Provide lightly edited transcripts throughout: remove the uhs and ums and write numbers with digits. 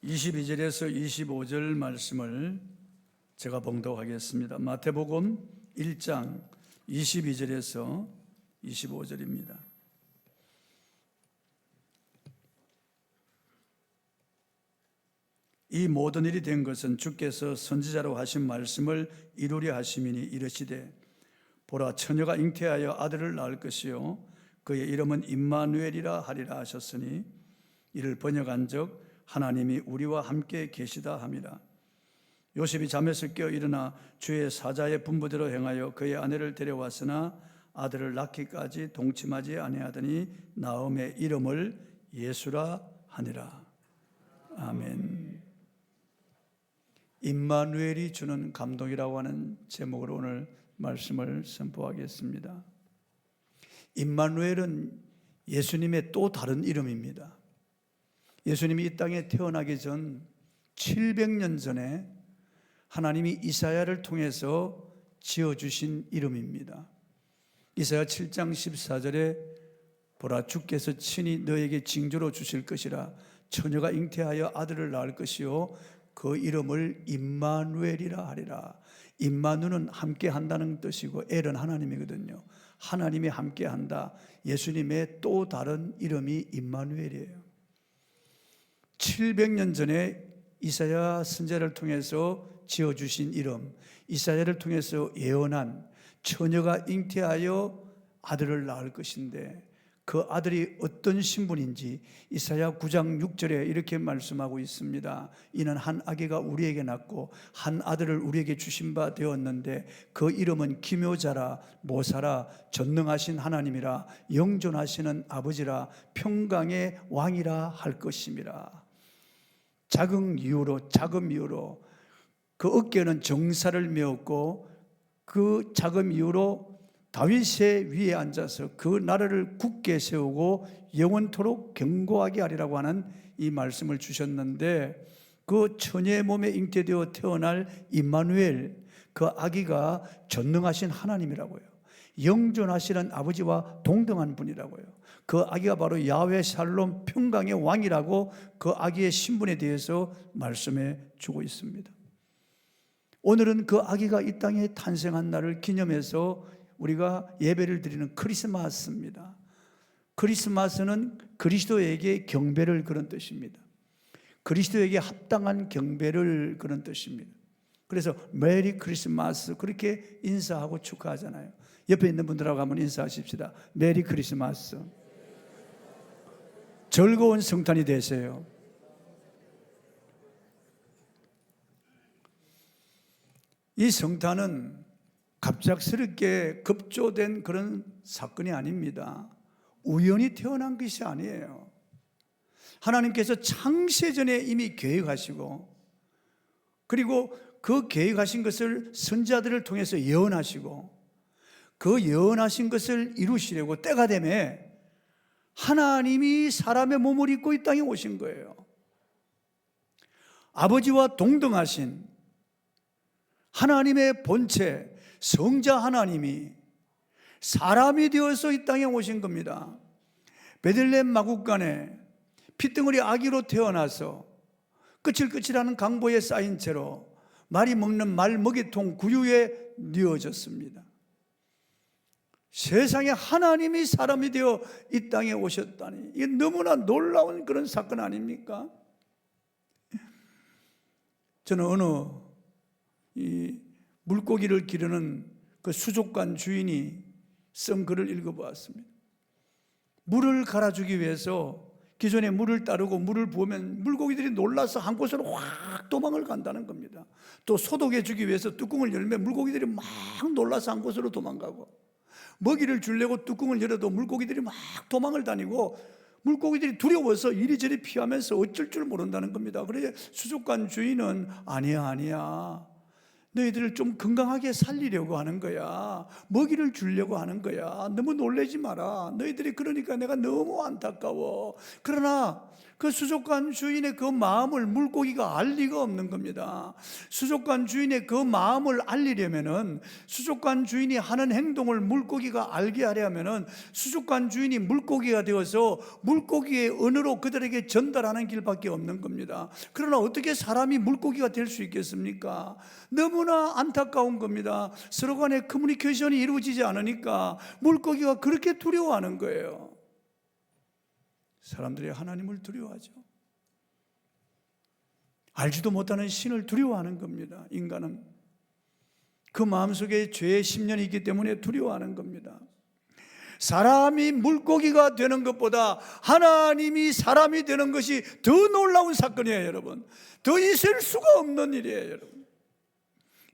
22절에서 25절 말씀을 제가 봉독하겠습니다. 마태복음 1장 22절에서 25절입니다. 이 모든 일이 된 것은 주께서 선지자로 하신 말씀을 이루려 하심이니 이르시되 보라 처녀가 잉태하여 아들을 낳을 것이요 그의 이름은 임마누엘이라 하리라 하셨으니 이를 번역한즉 하나님이 우리와 함께 계시다 함이라. 요셉이 잠에서 깨어 일어나 주의 사자의 분부대로 행하여 그의 아내를 데려왔으나 아들을 낳기까지 동침하지 아니하더니 나음의 이름을 예수라 하니라. 아멘. 임마누엘이 주는 감동이라고 하는 제목으로 오늘 말씀을 선포하겠습니다. 임마누엘은 예수님의 또 다른 이름입니다. 예수님이 이 땅에 태어나기 전 700년 전에 하나님이 이사야를 통해서 지어주신 이름입니다. 이사야 7장 14절에 보라 주께서 친히 너에게 징조로 주실 것이라 처녀가 잉태하여 아들을 낳을 것이요 그 이름을 임마누엘이라 하리라. 임마누는 함께 한다는 뜻이고 엘은 하나님이거든요. 하나님이 함께 한다. 예수님의 또 다른 이름이 임마누엘이에요. 700년 전에 이사야 선지자를 통해서 지어주신 이름, 이사야를 통해서 예언한 처녀가 잉태하여 아들을 낳을 것인데 그 아들이 어떤 신분인지 이사야 9장 6절에 이렇게 말씀하고 있습니다. 이는 한 아기가 우리에게 낳고 한 아들을 우리에게 주신 바 되었는데 그 이름은 기묘자라 모사라 전능하신 하나님이라 영존하시는 아버지라 평강의 왕이라 할 것임이라. 작은 이유로 그 어깨는 정사를 메었고 그 작은 이유로 다윗의 위에 앉아서 그 나라를 굳게 세우고 영원토록 견고하게 하리라고 하는 이 말씀을 주셨는데 그 처녀의 몸에 잉태되어 태어날 임마누엘, 그 아기가 전능하신 하나님이라고요. 영존하시는 아버지와 동등한 분이라고요. 그 아기가 바로 야훼 샬롬 평강의 왕이라고 그 아기의 신분에 대해서 말씀해 주고 있습니다. 오늘은 그 아기가 이 땅에 탄생한 날을 기념해서 우리가 예배를 드리는 크리스마스입니다. 크리스마스는 그리스도에게 경배를 그런 뜻입니다. 그리스도에게 합당한 경배를 그런 뜻입니다. 그래서 메리 크리스마스 그렇게 인사하고 축하하잖아요. 옆에 있는 분들하고 한번 인사하십시다. 메리 크리스마스. 즐거운 성탄이 되세요. 이 성탄은 갑작스럽게 급조된 그런 사건이 아닙니다. 우연히 태어난 것이 아니에요. 하나님께서 창세전에 이미 계획하시고 그리고 그 계획하신 것을 선지자들을 통해서 예언하시고 그 예언하신 것을 이루시려고 때가 되매 하나님이 사람의 몸을 입고 이 땅에 오신 거예요. 아버지와 동등하신 하나님의 본체 성자 하나님이 사람이 되어서 이 땅에 오신 겁니다. 베들레헴 마국간에 핏덩어리 아기로 태어나서 끝을끝이라는 강보에 쌓인 채로 말이 먹는 말 먹이통 구유에 뉘어졌습니다. 세상에 하나님이 사람이 되어 이 땅에 오셨다니 이게 너무나 놀라운 그런 사건 아닙니까? 저는 어느 이 물고기를 기르는 그 수족관 주인이 쓴 글을 읽어보았습니다. 물을 갈아주기 위해서 기존에 물을 따르고 물을 부으면 물고기들이 놀라서 한 곳으로 확 도망을 간다는 겁니다. 또 소독해 주기 위해서 뚜껑을 열면 물고기들이 막 놀라서 한 곳으로 도망가고 먹이를 주려고 뚜껑을 열어도 물고기들이 막 도망을 다니고 물고기들이 두려워서 이리저리 피하면서 어쩔 줄 모른다는 겁니다. 그래서 수족관 주인은 아니야 너희들을 좀 건강하게 살리려고 하는 거야. 먹이를 주려고 하는 거야. 너무 놀라지 마라. 너희들이 그러니까 내가 너무 안타까워. 그러나 그 수족관 주인의 그 마음을 물고기가 알 리가 없는 겁니다. 수족관 주인의 그 마음을 알리려면은, 수족관 주인이 하는 행동을 물고기가 알게 하려면은 수족관 주인이 물고기가 되어서 물고기의 언어로 그들에게 전달하는 길밖에 없는 겁니다. 그러나 어떻게 사람이 물고기가 될 수 있겠습니까? 너무나 안타까운 겁니다. 서로 간의 커뮤니케이션이 이루어지지 않으니까 물고기가 그렇게 두려워하는 거예요. 사람들이 하나님을 두려워하죠. 알지도 못하는 신을 두려워하는 겁니다. 인간은 그 마음속에 죄의 심령이 있기 때문에 두려워하는 겁니다. 사람이 물고기가 되는 것보다 하나님이 사람이 되는 것이 더 놀라운 사건이에요, 여러분. 더 있을 수가 없는 일이에요, 여러분.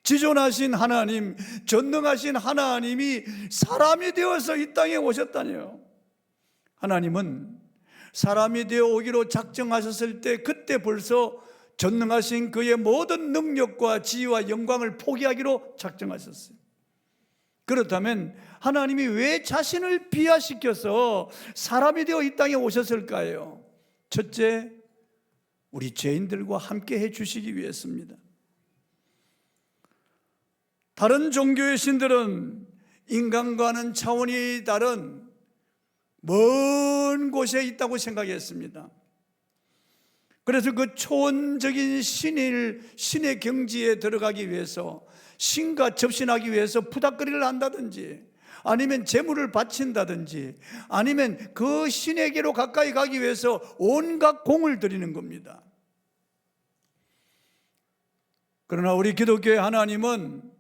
지존하신 하나님, 전능하신 하나님이 사람이 되어서 이 땅에 오셨다니요. 하나님은 사람이 되어 오기로 작정하셨을 때 그때 벌써 전능하신 그의 모든 능력과 지위와 영광을 포기하기로 작정하셨어요. 그렇다면 하나님이 왜 자신을 비하시켜서 사람이 되어 이 땅에 오셨을까요? 첫째, 우리 죄인들과 함께 해 주시기 위해서입니다. 다른 종교의 신들은 인간과는 차원이 다른 먼 곳에 있다고 생각했습니다. 그래서 그 초원적인 신의 경지에 들어가기 위해서, 신과 접신하기 위해서 푸닥거리를 한다든지, 아니면 제물을 바친다든지, 아니면 그 신에게로 가까이 가기 위해서 온갖 공을 들이는 겁니다. 그러나 우리 기독교의 하나님은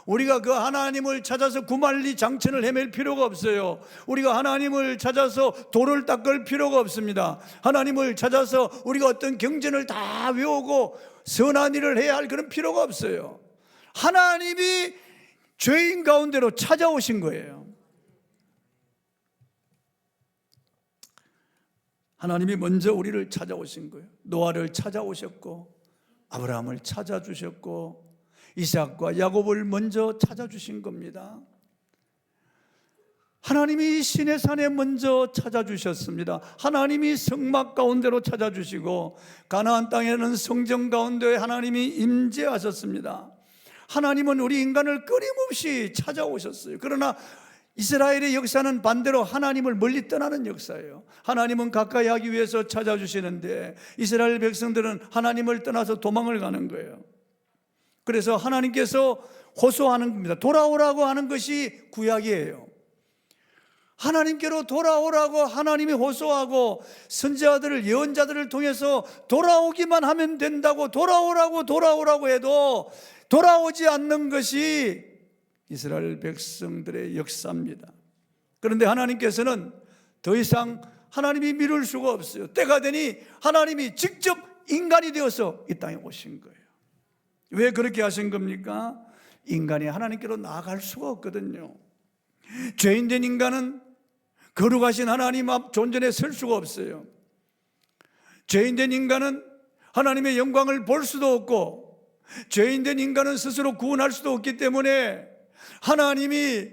우리가 그 하나님을 찾아서 구만리 장천을 헤맬 필요가 없어요. 우리가 하나님을 찾아서 돌을 닦을 필요가 없습니다. 하나님을 찾아서 우리가 어떤 경전을 다 외우고 선한 일을 해야 할 그런 필요가 없어요. 하나님이 죄인 가운데로 찾아오신 거예요. 하나님이 먼저 우리를 찾아오신 거예요. 노아를 찾아오셨고, 아브라함을 찾아주셨고, 이삭과 야곱을 먼저 찾아주신 겁니다. 하나님이 시내산에 먼저 찾아주셨습니다. 하나님이 성막 가운데로 찾아주시고, 가나안 땅에는 성전 가운데 하나님이 임재하셨습니다. 하나님은 우리 인간을 끊임없이 찾아오셨어요. 그러나 이스라엘의 역사는 반대로 하나님을 멀리 떠나는 역사예요. 하나님은 가까이 하기 위해서 찾아주시는데 이스라엘 백성들은 하나님을 떠나서 도망을 가는 거예요. 그래서 하나님께서 호소하는 겁니다. 돌아오라고 하는 것이 구약이에요. 하나님께로 돌아오라고 하나님이 호소하고, 선지자들을, 예언자들을 통해서 돌아오기만 하면 된다고 돌아오라고 해도 돌아오지 않는 것이 이스라엘 백성들의 역사입니다. 그런데 하나님께서는 더 이상 하나님이 미룰 수가 없어요. 때가 되니 하나님이 직접 인간이 되어서 이 땅에 오신 거예요. 왜 그렇게 하신 겁니까? 인간이 하나님께로 나아갈 수가 없거든요. 죄인된 인간은 거룩하신 하나님 앞 존전에 설 수가 없어요. 죄인된 인간은 하나님의 영광을 볼 수도 없고, 죄인된 인간은 스스로 구원할 수도 없기 때문에 하나님이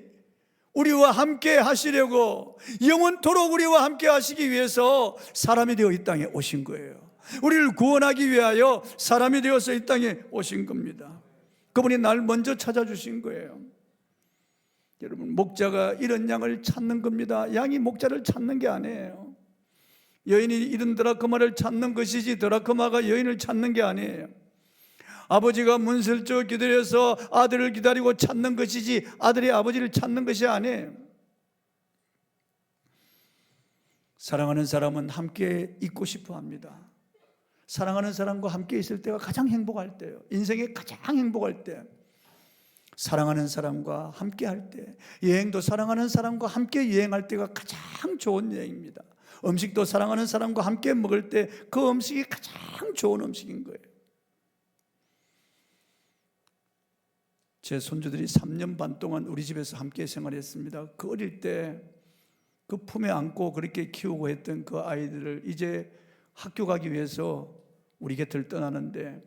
우리와 함께 하시려고, 영원토록 우리와 함께 하시기 위해서 사람이 되어 이 땅에 오신 거예요. 우리를 구원하기 위하여 사람이 되어서 이 땅에 오신 겁니다. 그분이 날 먼저 찾아주신 거예요. 여러분, 목자가 잃은 양을 찾는 겁니다. 양이 목자를 찾는 게 아니에요. 여인이 잃은 드라크마를 찾는 것이지 드라크마가 여인을 찾는 게 아니에요. 아버지가 문설주 기다려서 아들을 기다리고 찾는 것이지 아들이 아버지를 찾는 것이 아니에요. 사랑하는 사람은 함께 있고 싶어 합니다. 사랑하는 사람과 함께 있을 때가 가장 행복할 때예요. 인생에 가장 행복할 때, 사랑하는 사람과 함께 할 때, 여행도 사랑하는 사람과 함께 여행할 때가 가장 좋은 여행입니다. 음식도 사랑하는 사람과 함께 먹을 때 그 음식이 가장 좋은 음식인 거예요. 제 손주들이 3년 반 동안 우리 집에서 함께 생활했습니다. 그 어릴 때 그 품에 안고 그렇게 키우고 했던 그 아이들을 이제 학교 가기 위해서 우리 곁을 떠나는데,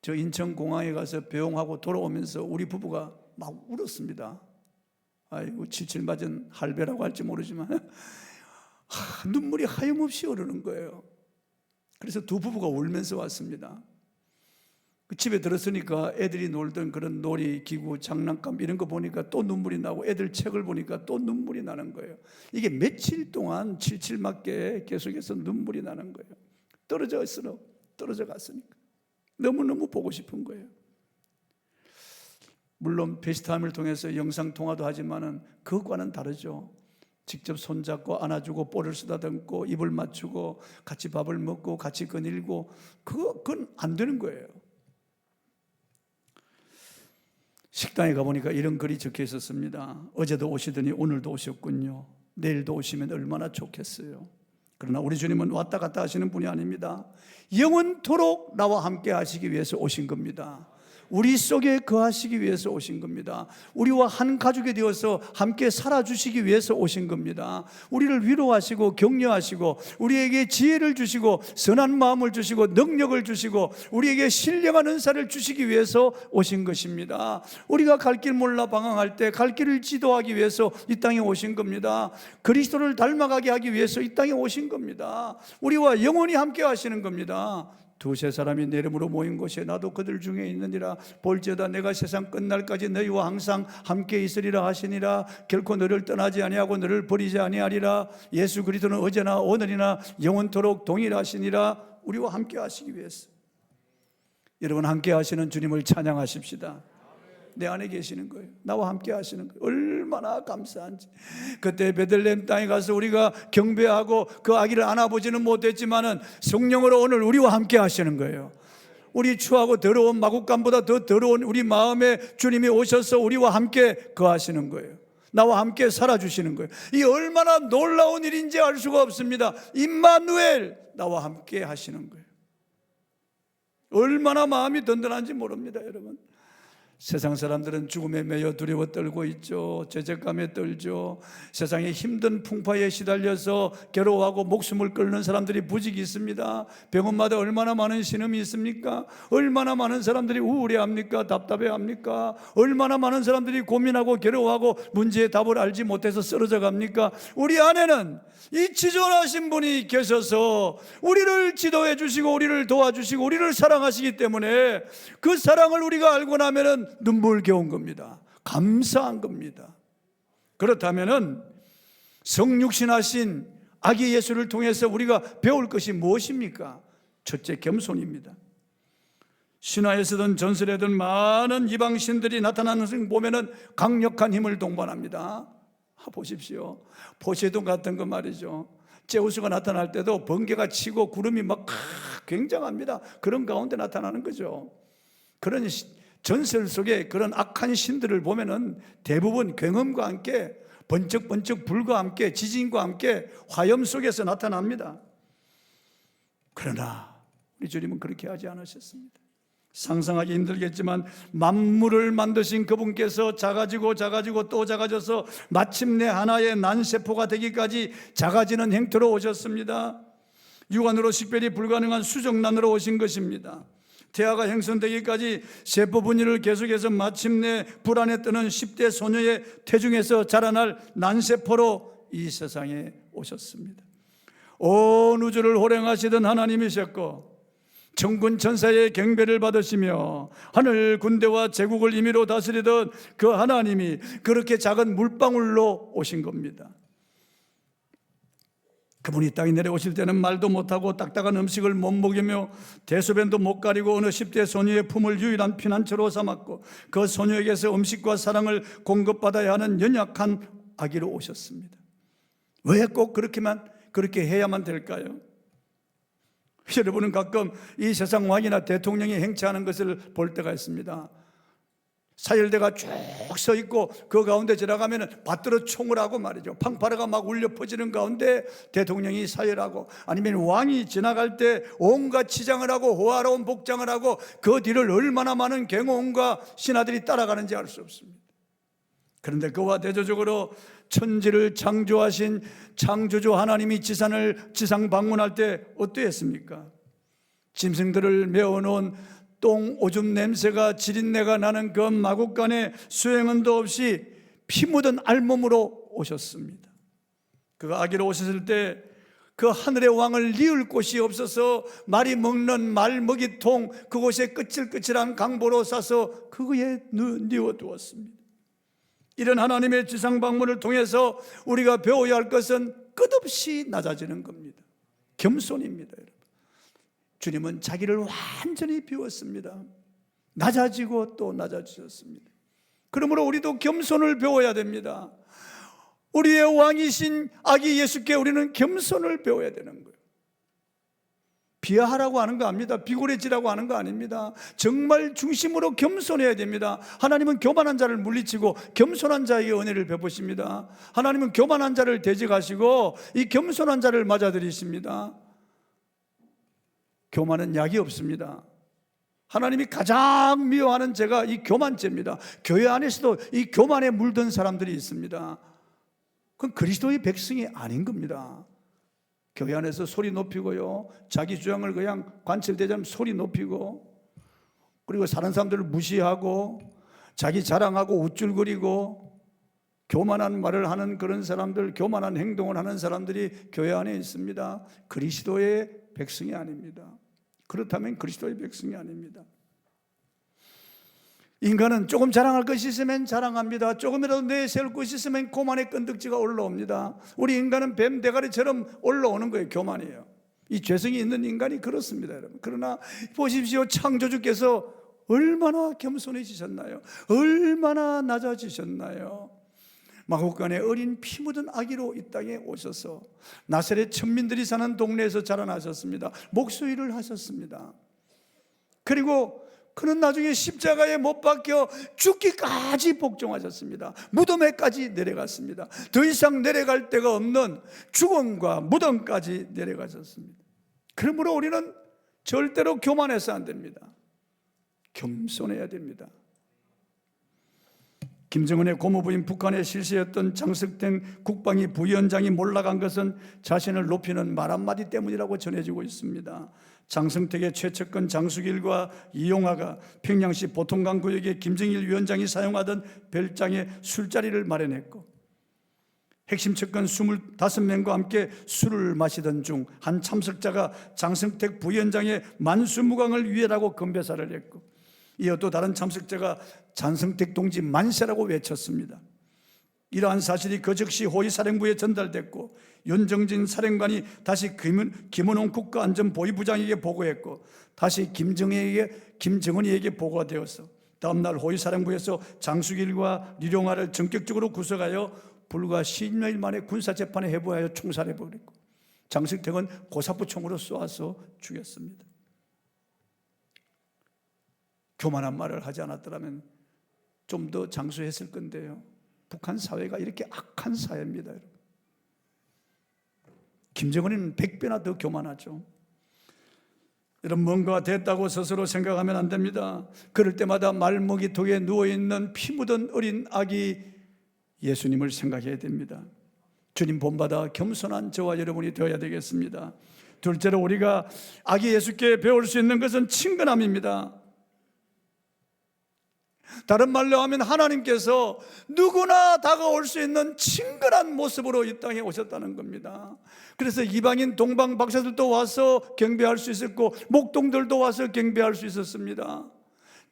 저 인천공항에 가서 배웅하고 돌아오면서 우리 부부가 막 울었습니다. 아이고, 칠칠 맞은 할배라고 할지 모르지만 눈물이 하염없이 흐르는 거예요. 그래서 두 부부가 울면서 왔습니다. 그 집에 들었으니까 애들이 놀던 그런 놀이기구, 장난감 이런 거 보니까 또 눈물이 나고, 애들 책을 보니까 또 눈물이 나는 거예요. 이게 며칠 동안 칠칠맞게 계속해서 눈물이 나는 거예요. 떨어져 갔으니까 너무너무 보고 싶은 거예요. 물론 페이스타임을 통해서 영상통화도 하지만은 그것과는 다르죠. 직접 손잡고 안아주고 볼을 쓰다듬고 입을 맞추고 같이 밥을 먹고 같이 거닐고, 그건 안 되는 거예요. 식당에 가보니까 이런 글이 적혀 있었습니다. 어제도 오시더니 오늘도 오셨군요. 내일도 오시면 얼마나 좋겠어요. 그러나 우리 주님은 왔다 갔다 하시는 분이 아닙니다. 영원토록 나와 함께 하시기 위해서 오신 겁니다. 우리 속에 거하시기 위해서 오신 겁니다. 우리와 한 가족이 되어서 함께 살아주시기 위해서 오신 겁니다. 우리를 위로하시고 격려하시고 우리에게 지혜를 주시고 선한 마음을 주시고 능력을 주시고 우리에게 신령한 은사를 주시기 위해서 오신 것입니다. 우리가 갈 길 몰라 방황할 때 갈 길을 지도하기 위해서 이 땅에 오신 겁니다. 그리스도를 닮아가게 하기 위해서 이 땅에 오신 겁니다. 우리와 영원히 함께 하시는 겁니다. 두세 사람이 내 이름으로 모인 곳에 나도 그들 중에 있느니라. 볼지어다 내가 세상 끝날까지 너희와 항상 함께 있으리라 하시니라. 결코 너를 떠나지 아니하고 너를 버리지 아니하리라. 예수 그리스도는 어제나 오늘이나 영원토록 동일하시니라. 우리와 함께 하시기 위해서. 여러분, 함께 하시는 주님을 찬양하십시다. 내 안에 계시는 거예요. 나와 함께 하시는 거예요. 얼마나 감사한지. 그때 베들레헴 땅에 가서 우리가 경배하고 그 아기를 안아보지는 못했지만은 성령으로 오늘 우리와 함께 하시는 거예요. 우리 추하고 더러운 마국간보다 더 더러운 우리 마음에 주님이 오셔서 우리와 함께 거하시는 거예요. 나와 함께 살아주시는 거예요. 이 얼마나 놀라운 일인지 알 수가 없습니다. 임마누엘, 나와 함께 하시는 거예요. 얼마나 마음이 든든한지 모릅니다, 여러분. 세상 사람들은 죽음에 매여 두려워 떨고 있죠. 죄책감에 떨죠. 세상의 힘든 풍파에 시달려서 괴로워하고 목숨을 끊는 사람들이 부직이 있습니다. 병원마다 얼마나 많은 신음이 있습니까? 얼마나 많은 사람들이 우울해합니까? 답답해합니까? 얼마나 많은 사람들이 고민하고 괴로워하고 문제의 답을 알지 못해서 쓰러져 갑니까? 우리 안에는 이 지존하신 분이 계셔서 우리를 지도해 주시고 우리를 도와주시고 우리를 사랑하시기 때문에 그 사랑을 우리가 알고 나면은 눈물겨운 겁니다. 감사한 겁니다. 그렇다면은 성육신하신 아기 예수를 통해서 우리가 배울 것이 무엇입니까? 첫째, 겸손입니다. 신화에서든 전설에든 많은 이방신들이 나타나는 것을 보면은 강력한 힘을 동반합니다. 보십시오. 포세이돈 같은 거 말이죠. 제우스가 나타날 때도 번개가 치고 구름이 막 굉장합니다. 그런 가운데 나타나는 거죠. 그런 전설 속에 그런 악한 신들을 보면은 대부분 굉음과 함께 번쩍번쩍 불과 함께 지진과 함께 화염 속에서 나타납니다. 그러나 우리 주님은 그렇게 하지 않으셨습니다. 상상하기 힘들겠지만 만물을 만드신 그분께서 작아지고 또 작아져서 마침내 하나의 난세포가 되기까지 작아지는 형태로 오셨습니다. 육안으로 식별이 불가능한 수정란으로 오신 것입니다. 태아가 형성되기까지 세포 분열을 계속해서 마침내 불안에 뜨는 10대 소녀의 태중에서 자라날 난세포로 이 세상에 오셨습니다. 온 우주를 호령하시던 하나님이셨고 천군 천사의 경배를 받으시며 하늘 군대와 제국을 임의로 다스리던 그 하나님이 그렇게 작은 물방울로 오신 겁니다. 그분이 땅에 내려오실 때는 말도 못하고 딱딱한 음식을 못 먹이며 대소변도 못 가리고 어느 10대 소녀의 품을 유일한 피난처로 삼았고 그 소녀에게서 음식과 사랑을 공급받아야 하는 연약한 아기로 오셨습니다. 왜 꼭 그렇게 해야만 될까요? 여러분은 가끔 이 세상 왕이나 대통령이 행차하는 것을 볼 때가 있습니다. 사열대가 쭉 서 있고 그 가운데 지나가면 받들어 총을 하고 말이죠. 팡파르가 막 울려 퍼지는 가운데 대통령이 사열하고, 아니면 왕이 지나갈 때 온갖 치장을 하고 호화로운 복장을 하고 그 뒤를 얼마나 많은 경호원과 신하들이 따라가는지 알 수 없습니다. 그런데 그와 대조적으로 천지를 창조하신 창조주 하나님이 지상 방문할 때 어떠했습니까? 짐승들을 메어놓은 똥 오줌 냄새가 지린내가 나는 그 마국간에 수행원도 없이 피 묻은 알몸으로 오셨습니다. 그가 아기로 오셨을 때 그 하늘의 왕을 뉘을 곳이 없어서 말이 먹는 말먹이통, 그곳에 끝질끝질한 강보로 싸서 그거에 뉘어두었습니다. 이런 하나님의 지상 방문을 통해서 우리가 배워야 할 것은 끝없이 낮아지는 겁니다. 겸손입니다. 여러분, 주님은 자기를 완전히 비웠습니다. 낮아지고 또 낮아지셨습니다. 그러므로 우리도 겸손을 배워야 됩니다. 우리의 왕이신 아기 예수께 우리는 겸손을 배워야 되는 거예요. 비하하라고 하는 거 아닙니다. 비굴해지라고 하는 거 아닙니다. 정말 중심으로 겸손해야 됩니다. 하나님은 교만한 자를 물리치고 겸손한 자에게 은혜를 베푸십니다. 하나님은 교만한 자를 대적하시고 이 겸손한 자를 맞아들이십니다. 교만은 약이 없습니다. 하나님이 가장 미워하는 죄가 이 교만죄입니다. 교회 안에서도 이 교만에 물든 사람들이 있습니다. 그건 그리스도의 백성이 아닌 겁니다. 교회 안에서 소리 높이고요, 자기 주장을 그냥 관철대자면 소리 높이고, 그리고 사는 사람들을 무시하고 자기 자랑하고 우쭐거리고 교만한 말을 하는 그런 사람들, 교만한 행동을 하는 사람들이 교회 안에 있습니다. 그리스도의 백성이 아닙니다. 그렇다면 그리스도의 백성이 아닙니다. 인간은 조금 자랑할 것이 있으면 자랑합니다. 조금이라도 내세울 것이 있으면 교만의 끈덕지가 올라옵니다. 우리 인간은 뱀 대가리처럼 올라오는 거예요. 교만이에요. 이 죄성이 있는 인간이 그렇습니다, 여러분. 그러나 보십시오, 창조주께서 얼마나 겸손해지셨나요? 얼마나 낮아지셨나요? 마국간의 어린 피 묻은 아기로 이 땅에 오셔서 나사렛 천민들이 사는 동네에서 자라나셨습니다. 목수일을 하셨습니다. 그리고 그는 나중에 십자가에 못 박혀 죽기까지 복종하셨습니다. 무덤에까지 내려갔습니다. 더 이상 내려갈 데가 없는 죽음과 무덤까지 내려가셨습니다. 그러므로 우리는 절대로 교만해서 안 됩니다. 겸손해야 됩니다. 김정은의 고모부인 북한의 실세였던 장석택 국방위 부위원장이 몰락한 것은 자신을 높이는 말 한마디 때문이라고 전해지고 있습니다. 장성택의 최측근 장수길과 이용화가 평양시 보통강 구역에 김정일 위원장이 사용하던 별장에 술자리를 마련했고, 핵심 측근 25명과 함께 술을 마시던 중 한 참석자가 장성택 부위원장의 만수무강을 위해라고 건배사를 했고, 이어 또 다른 참석자가 장성택 동지 만세라고 외쳤습니다. 이러한 사실이 그 즉시 호위사령부에 전달됐고, 윤정진 사령관이 다시 김은홍 국가안전보위부장에게 보고했고, 다시 김정은이에게 보고가 되어서 다음날 호위사령부에서 장수길과 류룡화를 전격적으로 구속하여 불과 10여일 만에 군사재판에 회부하여 총살해버렸고, 장성택은 고사부총으로 쏘아서 죽였습니다. 교만한 말을 하지 않았더라면 좀 더 장수했을 건데요. 북한 사회가 이렇게 악한 사회입니다, 여러분. 김정은이는 100배나 더 교만하죠. 여러분, 뭔가 됐다고 스스로 생각하면 안 됩니다. 그럴 때마다 말먹이통에 누워있는 피 묻은 어린 아기 예수님을 생각해야 됩니다. 주님 본받아 겸손한 저와 여러분이 되어야 되겠습니다. 둘째로 우리가 아기 예수께 배울 수 있는 것은 친근함입니다. 다른 말로 하면 하나님께서 누구나 다가올 수 있는 친근한 모습으로 이 땅에 오셨다는 겁니다. 그래서 이방인 동방 박사들도 와서 경배할 수 있었고, 목동들도 와서 경배할 수 있었습니다.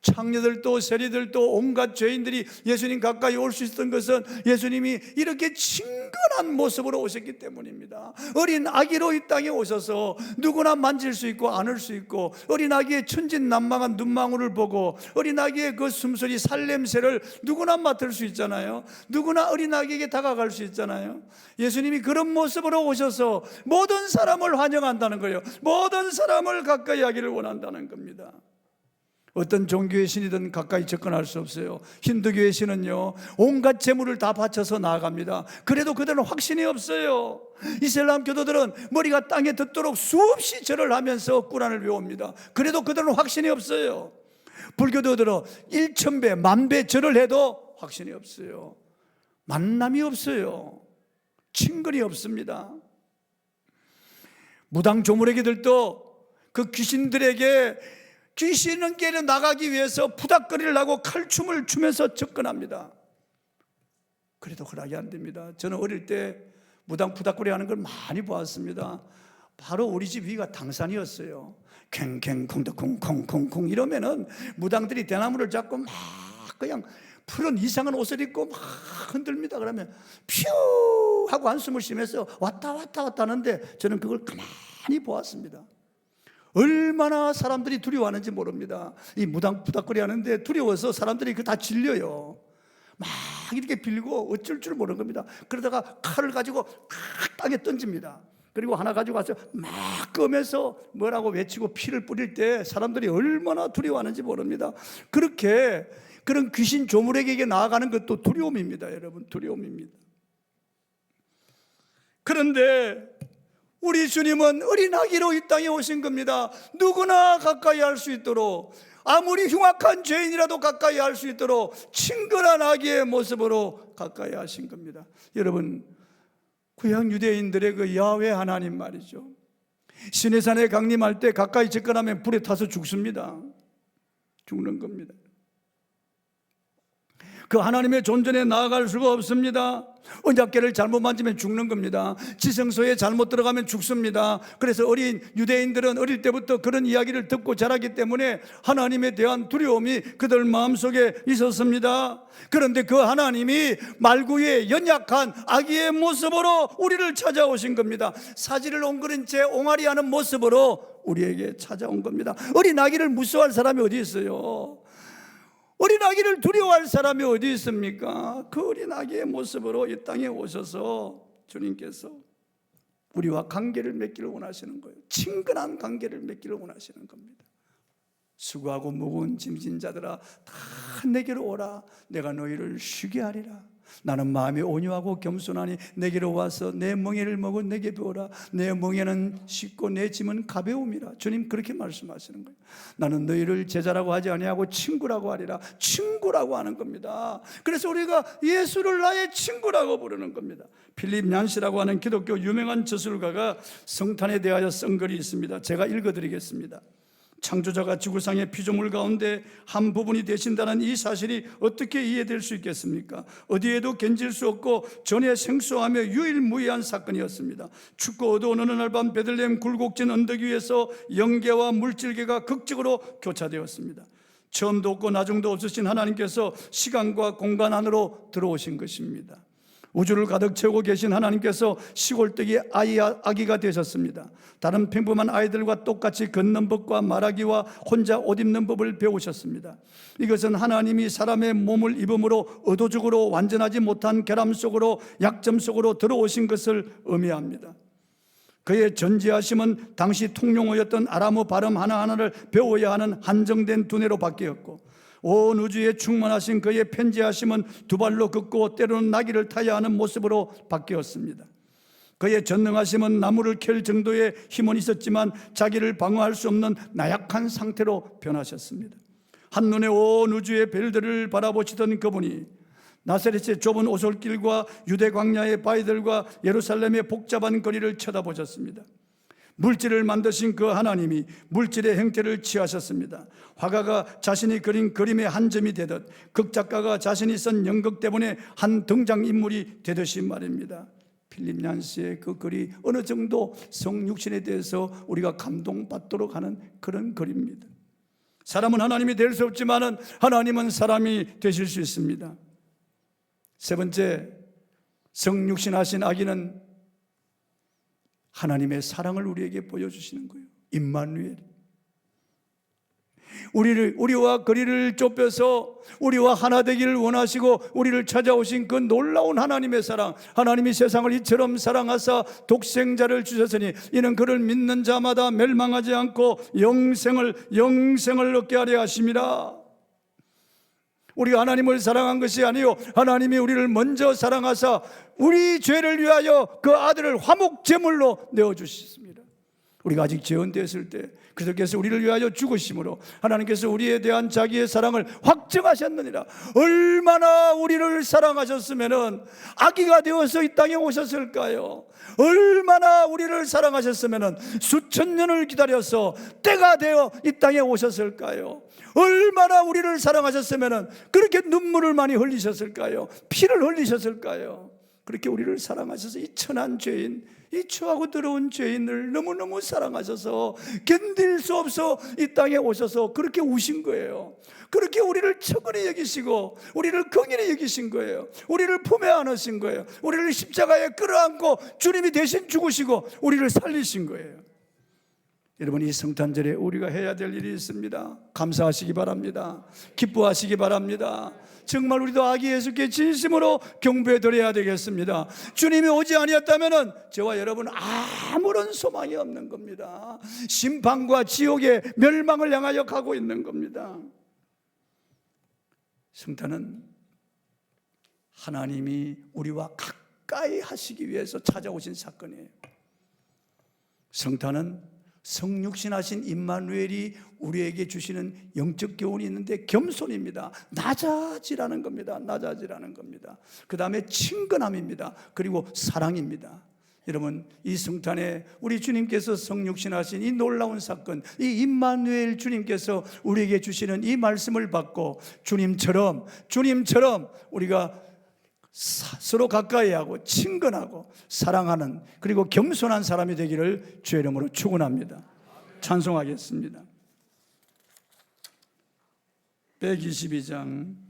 창녀들도 세리들도 온갖 죄인들이 예수님 가까이 올 수 있었던 것은 예수님이 이렇게 친근한 모습으로 오셨기 때문입니다. 어린 아기로 이 땅에 오셔서 누구나 만질 수 있고 안을 수 있고, 어린 아기의 천진난만한 눈망울을 보고 어린 아기의 그 숨소리 살냄새를 누구나 맡을 수 있잖아요. 누구나 어린 아기에게 다가갈 수 있잖아요. 예수님이 그런 모습으로 오셔서 모든 사람을 환영한다는 거예요. 모든 사람을 가까이 하기를 원한다는 겁니다. 어떤 종교의 신이든 가까이 접근할 수 없어요. 힌두교의 신은요, 온갖 재물을 다 바쳐서 나아갑니다. 그래도 그들은 확신이 없어요. 이슬람 교도들은 머리가 땅에 닿도록 수없이 절을 하면서 꾸란을 외웁니다. 그래도 그들은 확신이 없어요. 불교도들은 1000배, 10,000배 절을 해도 확신이 없어요. 만남이 없어요. 친근이 없습니다. 무당 조무래기들도 그 귀신에게 나가기 위해서 부닥거리를 하고 칼춤을 추면서 접근합니다. 그래도 허락이 안 됩니다. 저는 어릴 때 무당푸닥거리 하는 걸 많이 보았습니다. 바로 우리 집 위가 당산이었어요. 캥캥 콩덕콩 콩콩콩 이러면은 무당들이 대나무를 잡고 막 그냥 푸른 이상한 옷을 입고 막 흔듭니다. 그러면 퓨 하고 한숨을 쉬면서 왔다 왔다 왔다 하는데 저는 그걸 가만히 보았습니다. 얼마나 사람들이 두려워하는지 모릅니다. 이 무당푸닥거리 하는데 두려워서 사람들이 그 다 질려요. 막 이렇게 빌고 어쩔 줄 모르는 겁니다. 그러다가 칼을 가지고 막 땅에 던집니다. 그리고 하나 가지고 와서 막 끄면서 뭐라고 외치고 피를 뿌릴 때 사람들이 얼마나 두려워하는지 모릅니다. 그렇게 그런 귀신 조물에게 나아가는 것도 두려움입니다. 여러분, 두려움입니다. 그런데 우리 주님은 어린 아기로 이 땅에 오신 겁니다. 누구나 가까이 할 수 있도록, 아무리 흉악한 죄인이라도 가까이 할 수 있도록 친근한 아기의 모습으로 가까이 하신 겁니다. 여러분, 구약 유대인들의 그 야훼 하나님 말이죠. 시내산에 강림할 때 가까이 접근하면 불에 타서 죽습니다. 죽는 겁니다. 그 하나님의 존전에 나아갈 수가 없습니다. 언약궤를 잘못 만지면 죽는 겁니다. 지성소에 잘못 들어가면 죽습니다. 그래서 어린 유대인들은 어릴 때부터 그런 이야기를 듣고 자라기 때문에 하나님에 대한 두려움이 그들 마음속에 있었습니다. 그런데 그 하나님이 말구의 연약한 아기의 모습으로 우리를 찾아오신 겁니다. 사지를 옹그린 채 옹알이하는 모습으로 우리에게 찾아온 겁니다. 어린 아기를 무서워할 사람이 어디 있어요? 어린 아기를 두려워할 사람이 어디 있습니까? 그 어린 아기의 모습으로 이 땅에 오셔서 주님께서 우리와 관계를 맺기를 원하시는 거예요. 친근한 관계를 맺기를 원하시는 겁니다. 수고하고 무거운 짐진 자들아 다 내게로 오라. 내가 너희를 쉬게 하리라. 나는 마음이 온유하고 겸손하니 내게로 와서 내 멍에를 먹어 내게 배우라. 내 멍에는 쉽고 내 짐은 가벼움이라. 주님 그렇게 말씀하시는 거예요. 나는 너희를 제자라고 하지 아니하고 친구라고 하리라. 친구라고 하는 겁니다. 그래서 우리가 예수를 나의 친구라고 부르는 겁니다. 필립 얀시라고 하는 기독교 유명한 저술가가 성탄에 대하여 쓴 글이 있습니다. 제가 읽어드리겠습니다. 창조자가 지구상의 피조물 가운데 한 부분이 되신다는 이 사실이 어떻게 이해될 수 있겠습니까? 어디에도 견질 수 없고 전에 생소하며 유일무이한 사건이었습니다. 춥고 어두운 어느 날 밤 베들레헴 굴곡진 언덕 위에서 영계와 물질계가 극적으로 교차되었습니다. 처음도 없고 나중도 없으신 하나님께서 시간과 공간 안으로 들어오신 것입니다. 우주를 가득 채우고 계신 하나님께서 시골뜨기 아기가 되셨습니다. 다른 평범한 아이들과 똑같이 걷는 법과 말하기와 혼자 옷 입는 법을 배우셨습니다. 이것은 하나님이 사람의 몸을 입음으로 의도적으로 완전하지 못한 결함 속으로, 약점 속으로 들어오신 것을 의미합니다. 그의 전지하심은 당시 통용어였던 아람어 발음 하나하나를 배워야 하는 한정된 두뇌로 바뀌었고, 온 우주에 충만하신 그의 편지하심은 두 발로 걷고 때로는 나귀를 타야 하는 모습으로 바뀌었습니다. 그의 전능하심은 나무를 캘 정도의 힘은 있었지만 자기를 방어할 수 없는 나약한 상태로 변하셨습니다. 한눈에 온 우주의 별들을 바라보시던 그분이 나사렛의 좁은 오솔길과 유대 광야의 바위들과 예루살렘의 복잡한 거리를 쳐다보셨습니다. 물질을 만드신 그 하나님이 물질의 형태를 취하셨습니다. 화가가 자신이 그린 그림의 한 점이 되듯 극작가가 자신이 쓴 연극 때문에 한 등장인물이 되듯이 말입니다. 필립 얀시의 그 글이 어느 정도 성육신에 대해서 우리가 감동받도록 하는 그런 글입니다. 사람은 하나님이 될 수 없지만 하나님은 사람이 되실 수 있습니다. 세 번째, 성육신하신 아기는 하나님의 사랑을 우리에게 보여주시는 거예요. 임마누엘. 우리와 거리를 좁혀서 우리와 하나 되기를 원하시고 우리를 찾아오신 그 놀라운 하나님의 사랑, 하나님이 세상을 이처럼 사랑하사 독생자를 주셨으니 이는 그를 믿는 자마다 멸망하지 않고 영생을 얻게 하려 하심이라. 우리가 하나님을 사랑한 것이 아니요 하나님이 우리를 먼저 사랑하사 우리 죄를 위하여 그 아들을 화목제물로 내어주셨습니다. 우리가 아직 죄언되었을 때 그리스도께서 우리를 위하여 죽으심으로 하나님께서 우리에 대한 자기의 사랑을 확증하셨느니라. 얼마나 우리를 사랑하셨으면 아기가 되어서 이 땅에 오셨을까요? 얼마나 우리를 사랑하셨으면 수천 년을 기다려서 때가 되어 이 땅에 오셨을까요? 얼마나 우리를 사랑하셨으면 그렇게 눈물을 많이 흘리셨을까요? 피를 흘리셨을까요? 그렇게 우리를 사랑하셔서 이 천한 죄인, 이 추하고 더러운 죄인을 너무너무 사랑하셔서 견딜 수 없어 이 땅에 오셔서 그렇게 우신 거예요. 그렇게 우리를 천근히 여기시고 우리를 긍휼히 여기신 거예요. 우리를 품에 안으신 거예요. 우리를 십자가에 끌어안고 주님이 대신 죽으시고 우리를 살리신 거예요. 여러분, 이 성탄절에 우리가 해야 될 일이 있습니다. 감사하시기 바랍니다. 기뻐하시기 바랍니다. 정말 우리도 아기 예수께 진심으로 경배해 드려야 되겠습니다. 주님이 오지 아니었다면 저와 여러분 아무런 소망이 없는 겁니다. 심판과 지옥의 멸망을 향하여 가고 있는 겁니다. 성탄은 하나님이 우리와 가까이 하시기 위해서 찾아오신 사건이에요. 성탄은 성육신하신 임마누엘이 우리에게 주시는 영적 교훈이 있는데 겸손입니다. 낮아지라는 겁니다. 낮아지라는 겁니다. 그 다음에 친근함입니다. 그리고 사랑입니다. 여러분, 이 성탄에 우리 주님께서 성육신하신 이 놀라운 사건, 이 임마누엘 주님께서 우리에게 주시는 이 말씀을 받고 주님처럼 우리가 서로 가까이하고 친근하고 사랑하는, 그리고 겸손한 사람이 되기를 주의 이름으로 축원합니다. 찬송하겠습니다. 122장